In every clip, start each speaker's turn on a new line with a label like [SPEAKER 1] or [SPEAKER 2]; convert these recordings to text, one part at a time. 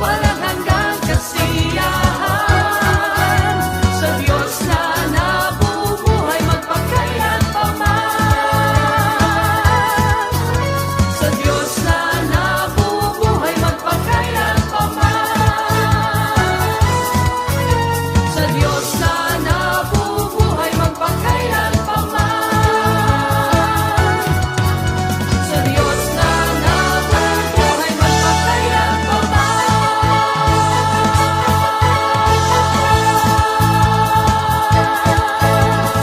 [SPEAKER 1] walang hanggang kasiyahan. Sa Diyos na nabubuhay magpakailan pa man. Sa Diyos na nabubuhay magpakailan pa man. Sa Diyos na nabubuhay magpakailan pa man. Sa Diyos na nabubuhay magpakailan pa man.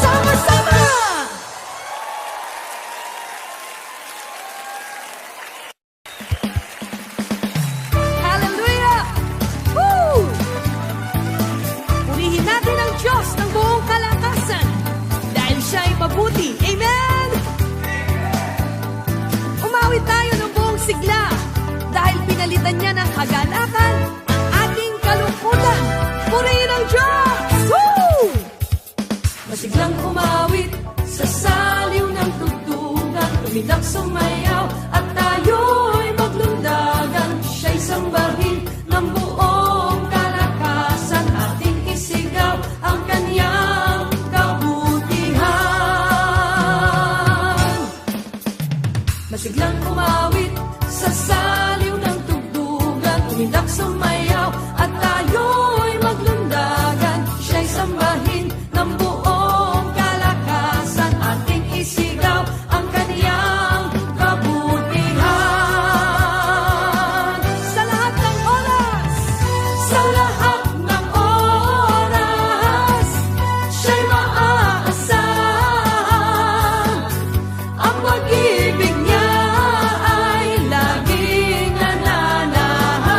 [SPEAKER 1] Sama-sama! Hallelujah! Woo! Purihin natin ang Diyos ng buong kalakasan dahil siya'y mabuti. Amen! Umawit tayo ng buong sigla dahil pinalitan niya ng kagalakan ang ating kalungkutan. Purihin ang Diyos! Woo! Masiglang umawit sa saliw ng tugtugan, tumidak sumayaw at tayo'y maglundagan. Siya'y sambahin ng buong kalakasan, ating isigaw ang kanyang kabutihan. Masiglang umawit sa saliw ng tugtugan, tumidak sumayaw at tayo'y maglundagan. Siya'y sambahin ng buong kalakasan, ating isigaw ang kanyang kabutihan. Sa lahat ng oras, sa lahat ng oras, siya'y maaasahan. Ang pag-ibig niya ay laging nananahan.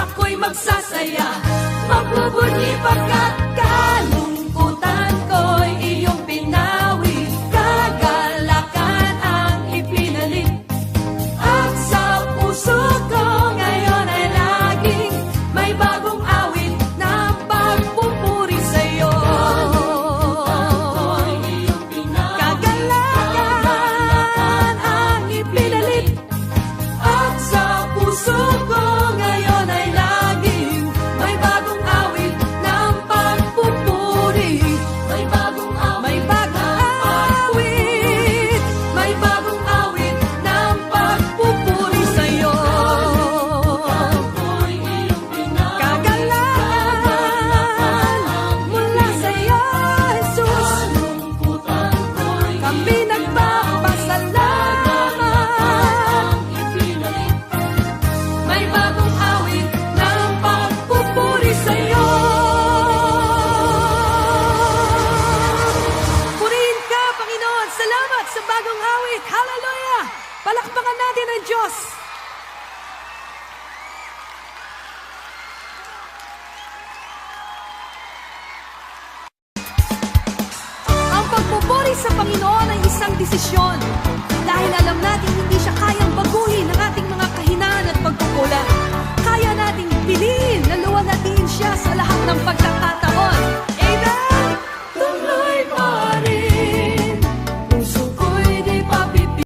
[SPEAKER 1] Ako'y magsasaya, magbubunyi pagkat kalungkutan ko'y iyong pinawi. Kagalakan ang ipinalit, at sa puso ko ngayon ay laging may bagong awit na pagpupuri sa'yo. Kagalakan ang ipinalit, at sa puso ko ngayon ay laging may bagong awit ng pagpupuri. May bagong awit, may bagong awit ng pagpupuri sa'yo. Kagalakan mula sa'yo, Jesus. Kami nagpapasalamat. May bagong awit ng pagpupuri sa'yo. Purihin ka, Panginoon. Salamat sa bagong awit. Hallelujah! Palakpakan natin ang Diyos. Ang pagpupuri sa Panginoon ay isang desisyon. Dahil alam natin